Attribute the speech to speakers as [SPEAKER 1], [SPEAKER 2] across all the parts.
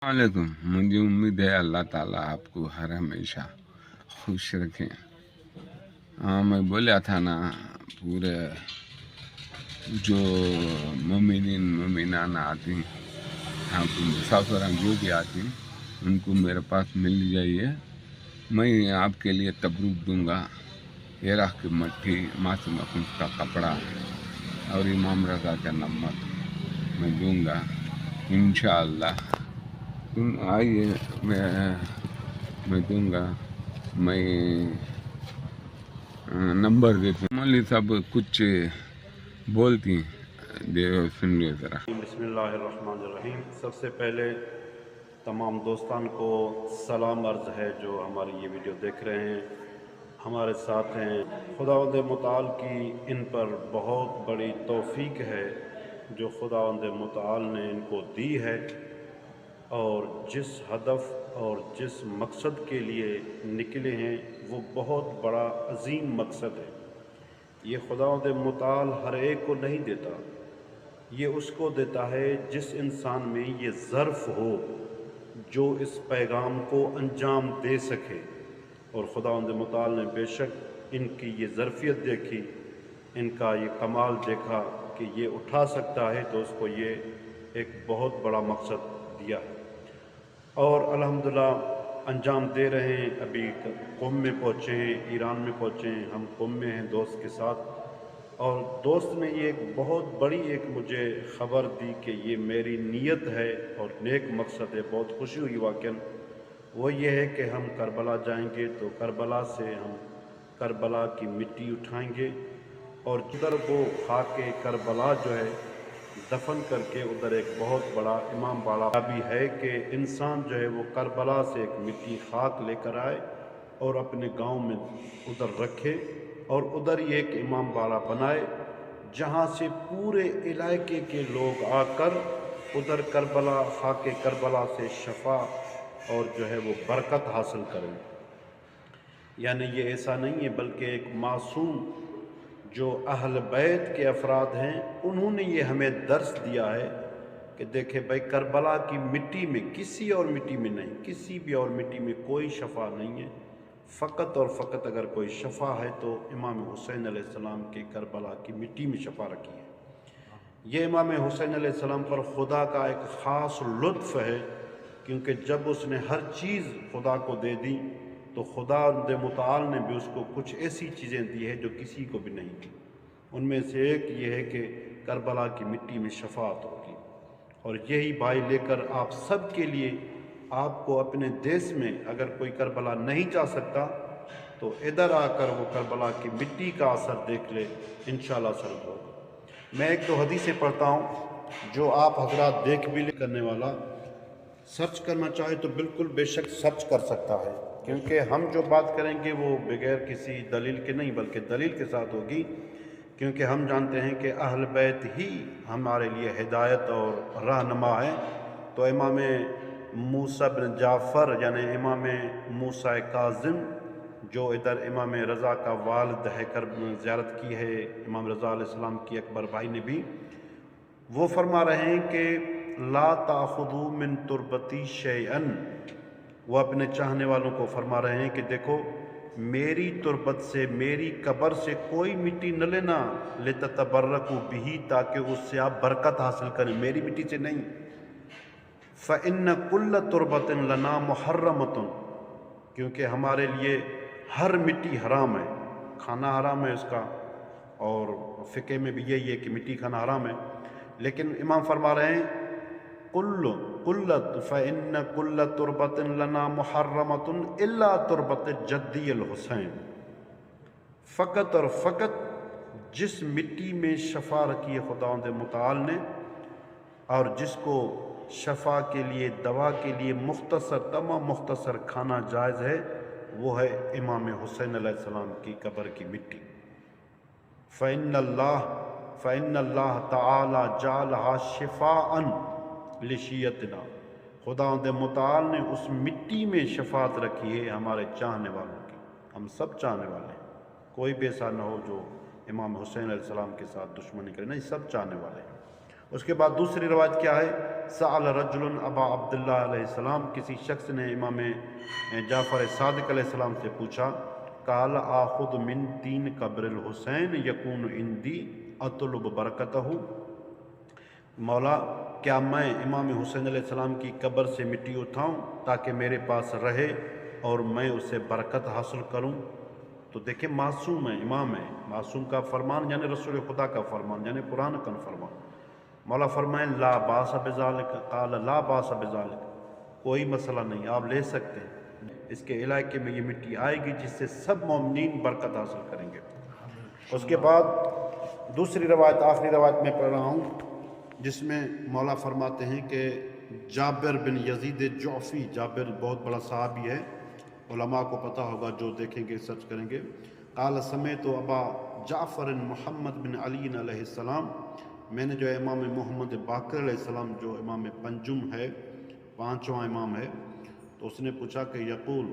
[SPEAKER 1] वालेकुम। मुझे उम्मीद है अल्लाह ताला आपको हर हमेशा खुश रखें। हाँ, मैं बोला था ना, पूरे जो मोमिनीन मोमिनान आती हाँ मुसाफिर जो भी आती उनको मेरे पास मिल जाइए। मैं आपके लिए तबरूक दूंगा। इराक की मट्टी, मासूम का कपड़ा और इमाम रज़ा का नमक मैं दूंगा इंशाअल्लाह। तुम आइए, मैं दूंगा। मैं नंबर देता हूँ। मौलवी साहब कुछ बोलती दे, सुन लियो ज़रा।
[SPEAKER 2] बिस्मिल्लाहिर्रहमानिर्रहीम। सबसे पहले तमाम दोस्तान को सलाम अर्ज़ है जो हमारी ये वीडियो देख रहे हैं, हमारे साथ हैं। खुदावंद मुताल की इन पर बहुत बड़ी तौफ़ीक है जो खुदावंद मुताल ने इनको दी है, और जिस हदफ और जिस मकसद के लिए निकले हैं वो बहुत बड़ा अजीम मकसद है। ये खुदावंद मुताल हर एक को नहीं देता, ये उसको देता है जिस इंसान में ये ज़र्फ़ हो जो इस पैगाम को अंजाम दे सके। और खुदावंद मुताल ने बेशक इनकी ये ज़रफ़ियत देखी, इनका ये कमाल देखा कि ये उठा सकता है, तो उसको ये एक बहुत बड़ा मकसद दिया है और अल्हम्दुलिल्लाह अंजाम दे रहे हैं। अभी क़ुम में पहुँचे हैं, ईरान में पहुँचे हैं, हम क़ुम में हैं दोस्त के साथ। और दोस्त ने ये एक बहुत बड़ी एक मुझे ख़बर दी कि ये मेरी नीयत है और नेक मकसद है। बहुत खुशी हुई वाक़ई। वो ये है कि हम करबला जाएंगे तो करबला से हम करबला की मिट्टी उठाएंगे और जिधर वो खाके करबला जो है दफन करके उधर एक बहुत बड़ा इमाम बाड़ा भी है कि इंसान जो है वो करबला से एक मिट्टी खाक लेकर आए और अपने गांव में उधर रखे और उधर ही एक इमाम बाड़ा बनाए जहां से पूरे इलाके के लोग आकर उधर करबला खाके करबला से शफा और जो है वो बरकत हासिल करें। यानी ये ऐसा नहीं है बल्कि एक मासूम जो अहल बैत के अफराद हैं उन्होंने ये हमें दर्स दिया है कि देखे भाई, करबला की मिट्टी में, किसी और मिट्टी में नहीं, किसी भी और मिट्टी में कोई शफा नहीं है। फ़कत और फ़कत अगर कोई शफा है तो इमाम हुसैन अलैहिस्सलाम के करबला की मिट्टी में शफा रखी है। ये इमाम हुसैन अलैहिस्सलाम पर खुदा का एक ख़ास लुत्फ़ है, क्योंकि जब उसने हर चीज़ खुदा को दे दी तो खुदा मुताल ने भी उसको कुछ ऐसी चीज़ें दी है जो किसी को भी नहीं दी। उनमें से एक ये है कि करबला की मिट्टी में शफाअत होगी। और यही भाई लेकर आप सब के लिए, आपको अपने देश में अगर कोई करबला नहीं जा सकता तो इधर आकर वो करबला की मिट्टी का असर देख ले, इंशाअल्लाह असर होगा। मैं एक तो हदीसें पढ़ता हूँ जो आप हजरात देख भी करने वाला सर्च करना चाहे तो बिल्कुल बेशक सर्च कर सकता है, क्योंकि हम जो बात करेंगे वो बगैर किसी दलील के नहीं बल्कि दलील के साथ होगी, क्योंकि हम जानते हैं कि अहल बैत ही हमारे लिए हिदायत और रहनुमा है। तो इमाम मूसा बिन जाफ़र यानी इमाम मूसा काज़िम जो इधर इमाम रज़ा का वालिद है कर ज़ियारत की है, इमाम रज़ा अलैहिस्सलाम की अकबर भाई ने भी, वो फरमा रहे हैं कि ला ताख़ुदू मिन तुरबती शैअन। वो अपने चाहने वालों को फरमा रहे हैं कि देखो, मेरी तुरबत से, मेरी कब्र से कोई मिट्टी न लेना, लिततबर्रकू बिही, ताकि उससे आप बरकत हासिल करें, मेरी मिट्टी से नहीं। फ़इन्न कुल्ल तुरबतिन लना मुहर्रमतुन, क्योंकि हमारे लिए हर मिट्टी हराम है, खाना हराम है उसका, और फ़िक़े में भी यही है कि मिट्टी खाना हराम है। लेकिन इमाम फरमा रहे हैं कुल्लत फ़इन्न कुल्ल तुरबतिन लना मुहर्रमतुन इल्ला तुरबत जद्दी अल हुसैन। फ़कत और फ़कत जिस मिट्टी में शफ़ा रखी है खुदावंद मुताल ने और जिसको शफ़ा के लिए, दवा के लिए मुख्तसर, तमाम मुख्तसर खाना जायज़ है, वो है इमाम हुसैन अलैहिस्सलाम की कब्र की मिट्टी। फ़इन्नल्लाह तआला जअलहा शिफ़ाअन लिशियतना, खुदावंद मुताल ने उस मिट्टी में शफ़ाअत रखी है हमारे चाहने वालों की। हम सब चाहने वाले हैं, कोई भी ऐसा न हो जो इमाम हुसैन अलैहिस्सलाम के साथ दुश्मनी करे, नहीं, सब चाहने वाले हैं। उसके बाद दूसरी रवायत क्या है سأل رجل ابا عبداللہ علیہ السلام، کسی شخص نے امام جعفر صادق علیہ السلام سے پوچھا، قال آخذ من تین قبر الحسین یکون عندی اطلب برکتہ، مولا کیا میں امام حسین علیہ السلام کی قبر سے مٹی اٹھاؤں تاکہ میرے پاس رہے اور میں اسے برکت حاصل کروں؟ تو دیکھیں معصوم ہے، امام ہے، معصوم کا فرمان یعنی رسول خدا کا فرمان یعنی قرآن کا فرمان۔ مولا فرمائیں لا باس بذالک، قال لا باس بذالک، کوئی مسئلہ نہیں، آپ لے سکتے ہیں، اس کے علاقے میں یہ مٹی آئے گی جس سے سب مومنین برکت حاصل کریں گے۔ اس کے بعد دوسری روایت، آخری روایت میں پڑھ رہا ہوں، جس میں مولا فرماتے ہیں کہ جابر بن یزید جعفی، جابر بہت بڑا صحابی ہے، علماء کو پتہ ہوگا جو دیکھیں گے سرچ کریں گے، قال سمیت ابا جعفر محمد بن علی علیہ السلام، میں نے جو امام محمد باقر علیہ السلام جو امام پنجم ہے، پانچواں امام ہے، تو اس نے پوچھا کہ یقول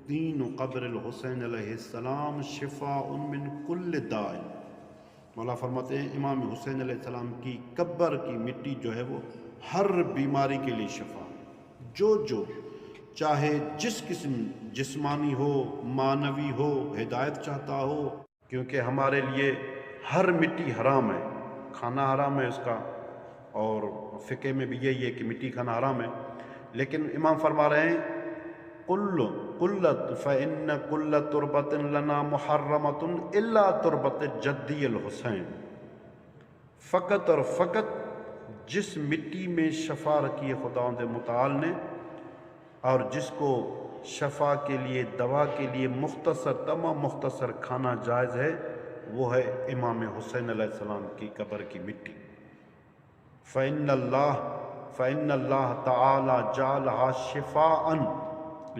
[SPEAKER 2] تین قبر الحسین علیہ السلام شفاء من کل داء، مولا فرماتے ہیں امام حسین علیہ السلام کی قبر کی مٹی جو ہے وہ ہر بیماری کے لیے شفا، جو چاہے جس قسم، جسمانی ہو، معنوی ہو، ہدایت چاہتا ہو، کیونکہ ہمارے لیے ہر مٹی حرام ہے، کھانا حرام ہے اس کا، اور فقہ میں بھی یہی ہے کہ مٹی کھانا حرام ہے، لیکن امام فرما رہے ہیں قلت فإن كل تربة لنا محرمة الا تربة جدی الحسین، فقط اور فقط جس مٹی میں شفا رکھی ہے خداوند متعال نے، اور جس کو شفا کے لیے، دوا کے لیے تمام مختصر کھانا جائز ہے، وہ ہے امام حسین علیہ السلام کی قبر کی مٹی۔ فإن اللہ تعالی جعلها شفاء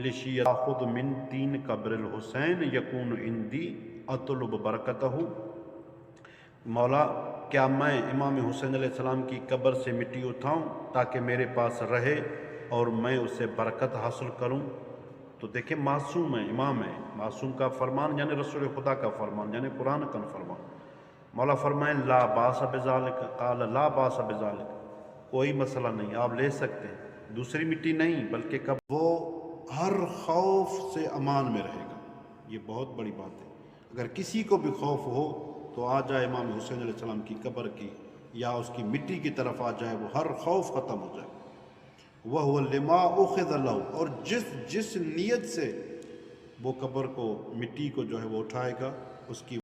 [SPEAKER 2] لشیعہ خود من تین قبر الحسین یکون عندی اطلب برکتہ، مولا کیا میں امام حسین علیہ السلام کی قبر سے مٹی اٹھاؤں تاکہ میرے پاس رہے اور میں اسے برکت حاصل کروں؟ تو دیکھیں معصوم ہے، امام ہے، معصوم کا فرمان یعنی رسول خدا کا فرمان یعنی قرآن کا فرمان۔ مولا فرمائیں لا باس بذالک، قال لا باس بذالک، کوئی مسئلہ نہیں، آپ لے سکتے ہیں، دوسری مٹی نہیں بلکہ کب وہ ہر خوف سے امان میں رہے گا۔ یہ بہت بڑی بات ہے، اگر کسی کو بھی خوف ہو تو آ جائے امام حسین علیہ السلام کی قبر کی یا اس کی مٹی کی طرف آ جائے، وہ ہر خوف ختم ہو جائے۔ وَهُوَ لِمَا أُخِذَ لَهُ، اور جس نیت سے وہ قبر کو، مٹی کو جو ہے وہ اٹھائے گا، اس کی